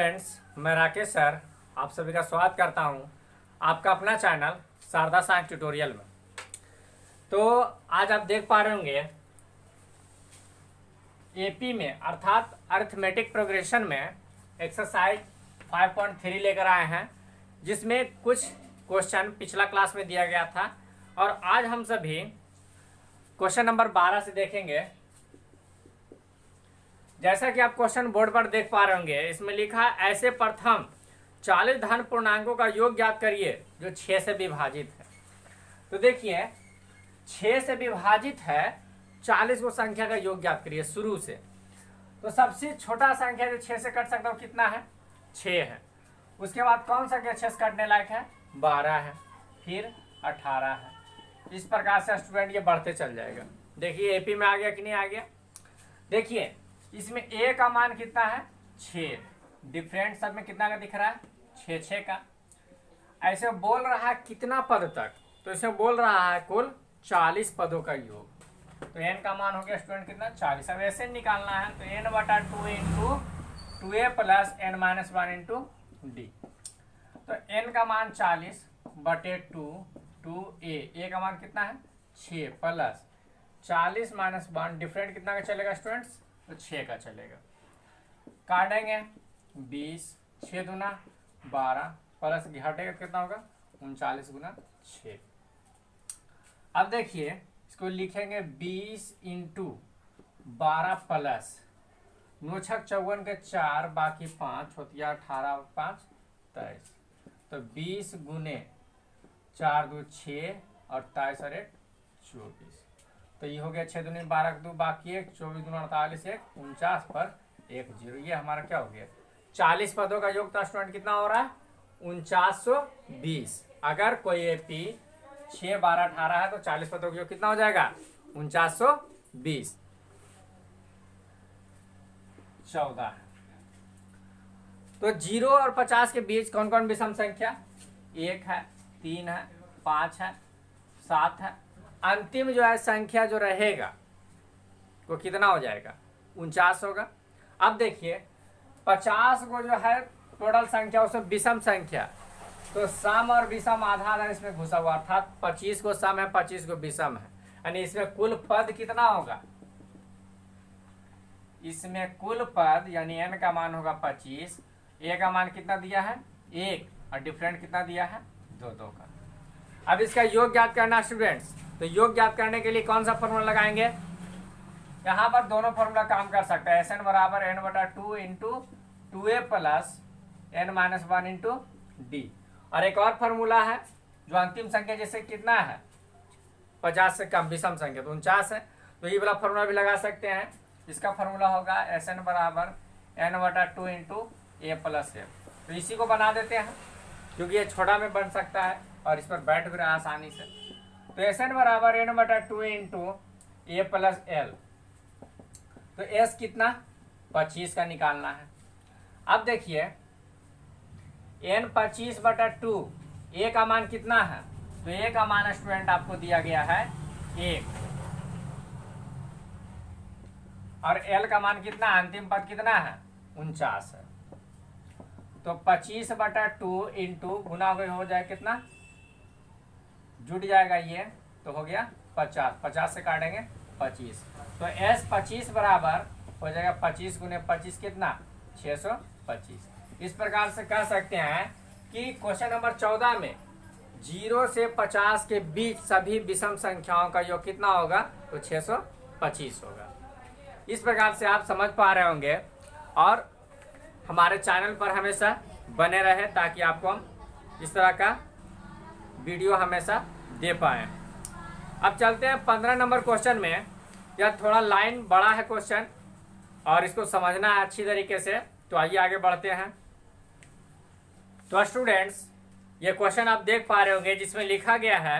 Students, मैं Rakesh sir आप सभी का स्वागत करता हूं आपका अपना चैनल शारदा साइंस ट्यूटोरियल में। तो आज आप देख पा रहे होंगे एपी में अर्थात अरिथमेटिक प्रोग्रेशन में एक्सरसाइज 5.3 लेकर आए हैं, जिसमें कुछ क्वेश्चन पिछला क्लास में दिया गया था और आज हम सभी क्वेश्चन नंबर 12 से देखेंगे। जैसा कि आप क्वेश्चन बोर्ड पर देख पा रहे होंगे, इसमें लिखा है ऐसे प्रथम 40 धन पूर्णांकों का योग ज्ञात करिए जो 6 से विभाजित है। तो देखिए 6 से विभाजित है 40 को संख्या का योग ज्ञात करिए शुरू से। तो सबसे छोटा संख्या जो 6 से कट सकता है कितना है? 6 है। उसके बाद कौन सा 6 से कटने लायक है? 12 है, फिर 18 है। इस प्रकार से स्टूडेंट ये बढ़ते चल जाएगा। देखिए एपी में आ गया कि नहीं आ गया। देखिए इसमें ए का मान कितना है? 6। डिफरेंट सब में कितना का दिख रहा है? 6 का। ऐसे बोल रहा है कितना पद तक? तो इसमें बोल रहा है कुल 40 पदों का योग। तो n का मान हो गया स्टूडेंट कितना? 40। अब ऐसे निकालना है तो n/2 into 2a plus n-1 into D. तो n का मान 40/2 2a। a का मान कितना है? 6 प्लस 40 - 1 डिफरेंट कितना का चलेगा स्टूडेंट्स? तो 6 का चलेगा। काटेंगे 20, 6 दूना 12 प्लस घटेगा कितना होगा? 39 गुना 6। अब देखिए इसको लिखेंगे 20 इंटू 12 प्लस 9 छक 54 के 4 बाकी 5 होती है 18 और 5 23। तो 20 गुने 4 2 6 और 23 और 1 24। तो ये हो गया 6 दूनी 12 2 बाकी 1 24 दूना 48 1 49 पर 1 0। ये हमारा क्या हो गया? 40 पदों का योग। तो स्टूडेंट कितना हो रहा है? 4920। अगर कोई एपी 6 12 18 है तो 40 पदों का योग कितना हो जाएगा? 4920। 14। तो 0 और 50 के बीच कौन कौन विषम संख्या? 1 है, 3 है, 5 है, 7 है। अंतिम जो है संख्या जो रहेगा वो कितना हो जाएगा? 49 होगा। अब देखिए 50 को जो है टोटल संख्या उसमें विषम संख्या, तो सम और विषम आधा आधा इसमें घुसा हुआ, अर्थात 25 को सम है 25 को विषम है। यानी इसमें कुल पद कितना होगा? इसमें कुल पद यानी n का मान होगा 25, a का मान कितना दिया है? 1 और डिफरेंट कितना दिया है? 2 2 का। अब इसका योग ज्ञात करना स्टूडेंट्स। तो योग ज्ञात करने के लिए कौन सा फॉर्मूला लगाएंगे? यहाँ पर दोनों फॉर्मूला काम कर सकता है। Sn बराबर n/2 into 2a plus n-1 into D. और एक और फॉर्मूला है जो अंतिम संख्या जैसे कितना है 50 से कम विषम संख्या तो 49 है, तो ये वाला फॉर्मूला भी लगा सकते हैं। इसका फॉर्मूला होगा Sn बराबर n/2 into a plus f। तो इसी को बना देते हैं क्योंकि ये छोटा में बन सकता है और इस पर बैठ भी रहा आसानी से। तो Sn बराबर n/2 into a plus l। तो s कितना? 25 का निकालना है। अब देखिए n 25/2 a का मान कितना है? तो a का मान स्टूडेंट आपको दिया गया है 1 और l का मान कितना? अंतिम पद कितना है? 49 है। तो 25/2 इंटू गुना हो जाए कितना? जुट जाएगा ये, तो हो गया 50। 50 से काटेंगे 25। तो s 25 बराबर हो जाएगा 25 गुने 25 कितना? 625। इस प्रकार से कह सकते हैं कि क्वेश्चन नंबर 14 में 0 से 50 के बीच सभी विषम संख्याओं का योग कितना होगा? तो 625 होगा। इस प्रकार से आप समझ पा रहे होंगे और हमारे चैनल पर हमेशा बने रहे ताकि आपको हम इस तरह का वीडियो हमेशा दे पाए। अब चलते हैं 15 नंबर क्वेश्चन में। यह थोड़ा लाइन बड़ा है क्वेश्चन और इसको समझना है अच्छी तरीके से। तो आइए आगे बढ़ते हैं। तो स्टूडेंट्स ये क्वेश्चन आप देख पा रहे होंगे जिसमें लिखा गया है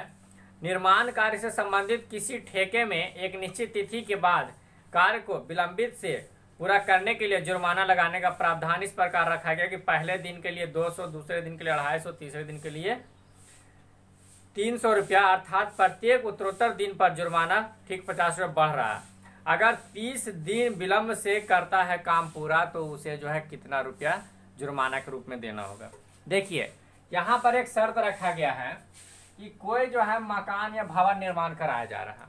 निर्माण कार्य से संबंधित किसी ठेके में एक निश्चित तिथि के बाद कार्य को विलंबित से पूरा करने के लिए जुर्माना लगाने का प्रावधान इस प्रकार रखा गया कि पहले दिन के लिए 200, दूसरे दिन के लिए 250, तीसरे दिन के लिए 300 रुपया, अर्थात प्रत्येक उत्तरोत्तर दिन पर जुर्माना ठीक 50 रुपये बढ़ रहा है। अगर 30 दिन विलंब से करता है काम पूरा तो उसे जो है कितना रुपया जुर्माना के रूप में देना होगा। देखिए यहाँ पर एक शर्त रखा गया है कि कोई जो है मकान या भवन निर्माण कराया जा रहा है,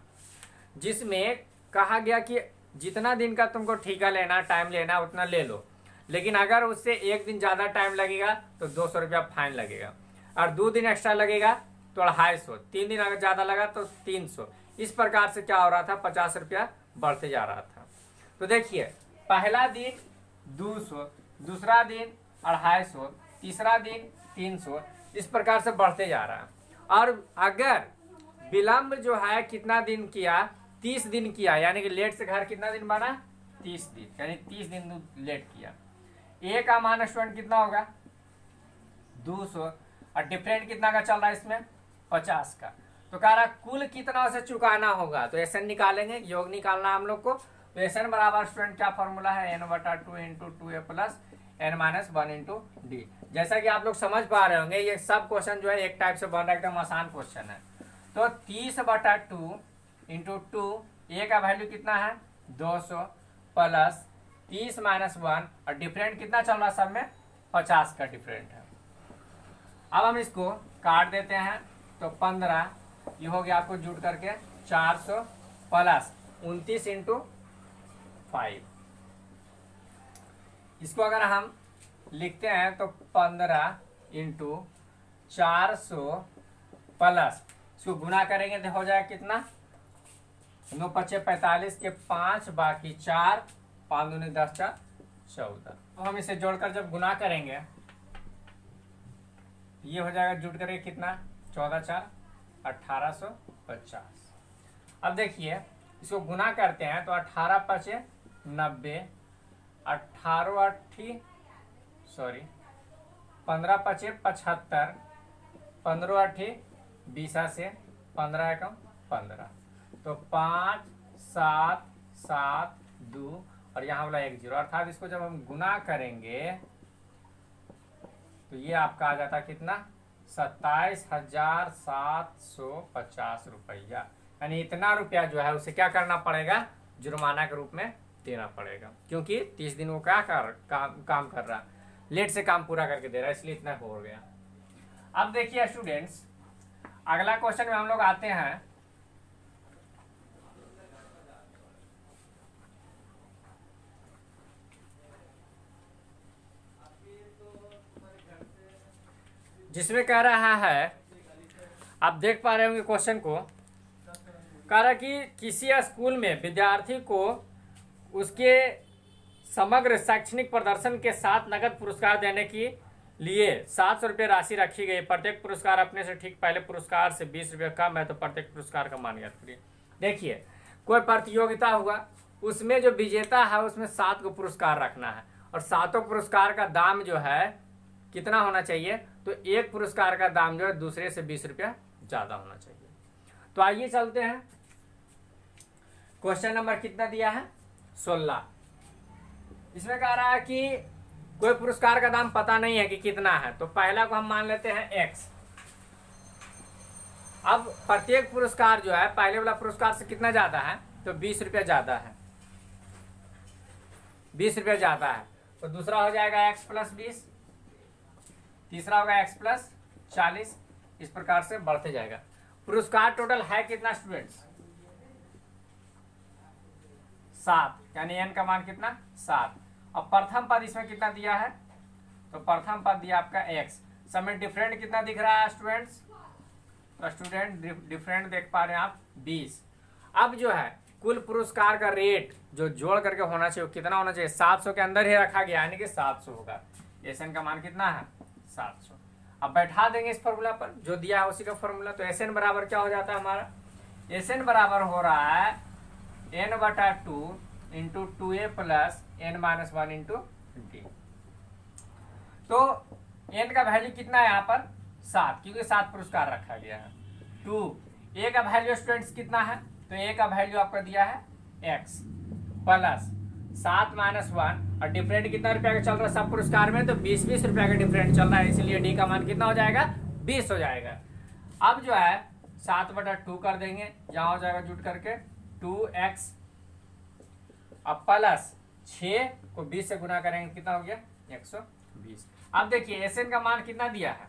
जिसमें कहा गया कि जितना दिन का तुमको ठेका लेना, टाइम लेना, उतना ले लो, लेकिन अगर उससे एक दिन ज़्यादा टाइम लगेगा तो 200 रुपया फाइन लगेगा, और 2 दिन एक्स्ट्रा लगेगा तो 250, 3 दिन अगर ज़्यादा लगा तो 300। इस प्रकार से क्या हो रहा था, 50 रुपया बढ़ते जा रहा था। तो देखिए पहला दिन 200, दूसरा दिन 250, तीसरा दिन 300, इस प्रकार से बढ़ते जा रहा है। और अगर विलंब जो है कितना दिन किया, 30 दिन किया, यानी कि लेट से घर कितना दिन बना, 30 दिन, यानी 30 दिन लेट किया। ए का मान स्टूडेंट कितना होगा, 200, और डिफरेंट कितना का चल रहा है इसमें, 50 का। तो कह रहा कुल कितना उसे चुकाना होगा, तो एसएन निकालेंगे, योग निकालना हम लोग को। तो एसएन बराबर स्टूडेंट क्या फॉर्मूला है, n/2 × 2a plus n-1 × d। जैसा कि आप लोग समझ पा रहे होंगे, ये सब क्वेश्चन जो है एक टाइप से बन रहा है, एकदम आसान क्वेश्चन है। तो 30/2 × 2, ए का वैल्यू कितना है 200 प्लस 30 - 1, और डिफरेंट कितना चल रहा है सब में, 50 का डिफरेंट है। अब हम इसको काट देते हैं, तो 15 ये हो गया आपको जुड़ करके 400 प्लस 29 × 5। इसको अगर हम लिखते हैं तो 15 × 400 प्लस, इसको गुना करेंगे तो हो जाएगा कितना, 9 × 5 = 45 के 5 बाकी 4, 5 दूनी 10 × 14। तो हम इसे जोड़कर जब गुना करेंगे ये हो जाएगा जुड़ करके कितना, 14 × 4 = 1850। अब देखिए इसको गुना करते हैं तो 18 × 5 = 90, 15 × 5 = 75, 15 × 20 से 15 × 15, तो 5 7 7 2, और यहाँ वाला 1 0, अर्थात इसको जब हम गुना करेंगे तो ये आपका आ जाता कितना, 27,750 रुपया। यानी इतना रुपया जो है उसे क्या करना पड़ेगा, जुर्माना के रूप में देना पड़ेगा, क्योंकि 30 दिन वो क्या काम कर रहा, लेट से काम पूरा करके दे रहा है, इसलिए इतना हो गया। अब देखिए स्टूडेंट्स, अगला क्वेश्चन में हम लोग आते हैं। जिसमें कह रहा है, आप देख पा रहे होंगे क्वेश्चन को, कह रहा कि किसी स्कूल में विद्यार्थी को उसके समग्र शैक्षणिक प्रदर्शन के साथ नकद पुरस्कार देने के लिए 700 रुपये राशि रखी गई। प्रत्येक पुरस्कार अपने से ठीक पहले पुरस्कार से 20 रुपये कम है, तो प्रत्येक पुरस्कार का मान ज्ञात करिए। देखिए कोई प्रतियोगिता हुआ, उसमें जो विजेता है उसमें 7 को पुरस्कार रखना है, और 7 पुरस्कार का दाम जो है कितना होना चाहिए, तो एक पुरस्कार का दाम जो है दूसरे से 20 रुपया ज्यादा होना चाहिए। तो आइए चलते हैं, क्वेश्चन नंबर कितना दिया है, 16। इसमें कह रहा है कि कोई पुरस्कार का दाम पता नहीं है कि कितना है, तो पहला को हम मान लेते हैं x। अब प्रत्येक पुरस्कार जो है पहले वाला पुरस्कार से कितना ज्यादा है, तो 20 रुपया ज्यादा है, 20 रुपया ज्यादा है, तो दूसरा हो जाएगा x + 20, तीसरा होगा x + 40, इस प्रकार से बढ़ते जाएगा। पुरस्कार टोटल है कितना स्टूडेंट्स, 7, यानी n का मान कितना, 7। अब प्रथम पद इसमें कितना दिया है, तो प्रथम पद दिया आपका x। सब में डिफरेंट कितना दिख रहा है स्टूडेंट्स, तो स्टूडेंट डिफरेंट देख पा रहे हैं आप, 20। अब जो है कुल पुरस्कार का रेट जो जोड़ करके होना चाहिए, कितना होना चाहिए, 700 के अंदर ही रखा गया, यानी कि 700 होगा। एसएन का मान कितना है, 700। अब बैठा देंगे इस फॉर्मूला पर, जो दिया है उसी का फॉर्मूला। तो एसएन बराबर क्या हो जाता है हमारा, एसएन बराबर हो रहा है n/2 × 2a plus n-1 × d। तो n का वैल्यू कितना है यहाँ पर, 7, क्योंकि 7 पुरस्कार रखा गया है। 2 a का वैल्यू स्टूडेंट्स कितना है, तो a का वैल्यू आपका दिया है x प्लस 7 - 1, और डिफरेंट कितना रुपया का चल रहा है सब पुरस्कार में, तो 20-20 रुपया का डिफरेंट चल रहा है, इसलिए d का मान कितना हो जाएगा, 20 हो जाएगा। अब जो है 7/2 कर देंगे, यहाँ हो जाएगा जुट करके 2x, अब प्लस 6 को 20 से गुना करेंगे, कितना हो गया, 120। 20। अब देखिए Sn का मान कितना दिया है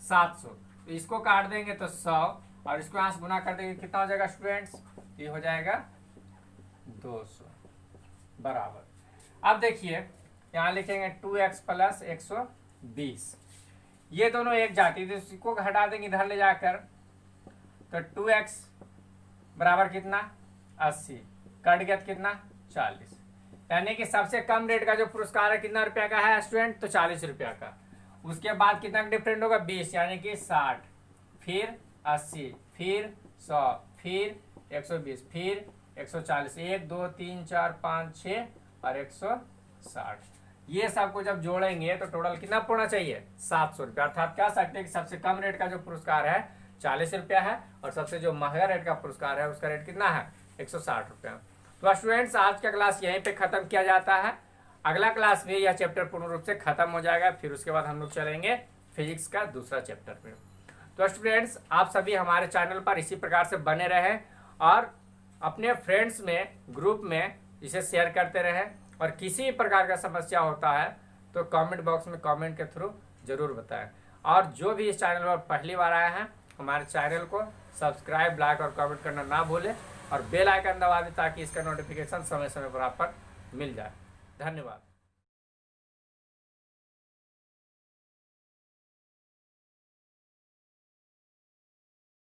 700, तो इसको काट देंगे तो 100 और इसको यहाँ से गुना कर देंगे, कितना हो जाएगा स्टूडेंट्स, ये हो जाएगा 200 बराबर। अब देखिए यहाँ लिखेंगे 2x प्लस 120, ये दोनों एक जाती, तो इसको हटा देंगे इधर ले जाकर, तो 2x बराबर कितना 80, कट गया कितना 40, यानी कि सबसे कम रेट का जो पुरस्कार है कितना रुपया का है स्टूडेंट, तो 40 रुपया का। उसके बाद कितना डिफरेंट होगा 20, यानी कि 60, फिर 80, फिर 100, फिर 120, फिर 140, 1 2 3 4 5 6 और 160। ये सबको जब जोड़ेंगे तो टोटल कितना पड़ना चाहिए 700 रुपया। अर्थात कह सकते हैं कि सबसे कम रेट का जो पुरस्कार है 40 रुपया है और सबसे जो महंगा रेट का पुरस्कार है उसका रेट कितना है 160 रुपया। तो स्टूडेंट्स आज का क्लास यहीं पे खत्म किया जाता है। अगला क्लास में यह चैप्टर पूर्ण रूप से खत्म हो जाएगा, फिर उसके बाद हम लोग चलेंगे फिजिक्स का दूसरा चैप्टर पे। तो स्टूडेंट्स आप सभी हमारे चैनल पर इसी प्रकार से बने रहें और अपने फ्रेंड्स में ग्रुप में इसे शेयर करते रहें, और किसी प्रकार का समस्या होता है तो कमेंट बॉक्स में कमेंट के थ्रू जरूर बताएं। और जो भी इस चैनल पर पहली बार आए हैं हमारे चैनल को सब्सक्राइब, लाइक और कमेंट करना ना भूलें और बेल आइकन दबा दें ताकि इसका नोटिफिकेशन समय समय पर आप पर मिल जाए। धन्यवाद।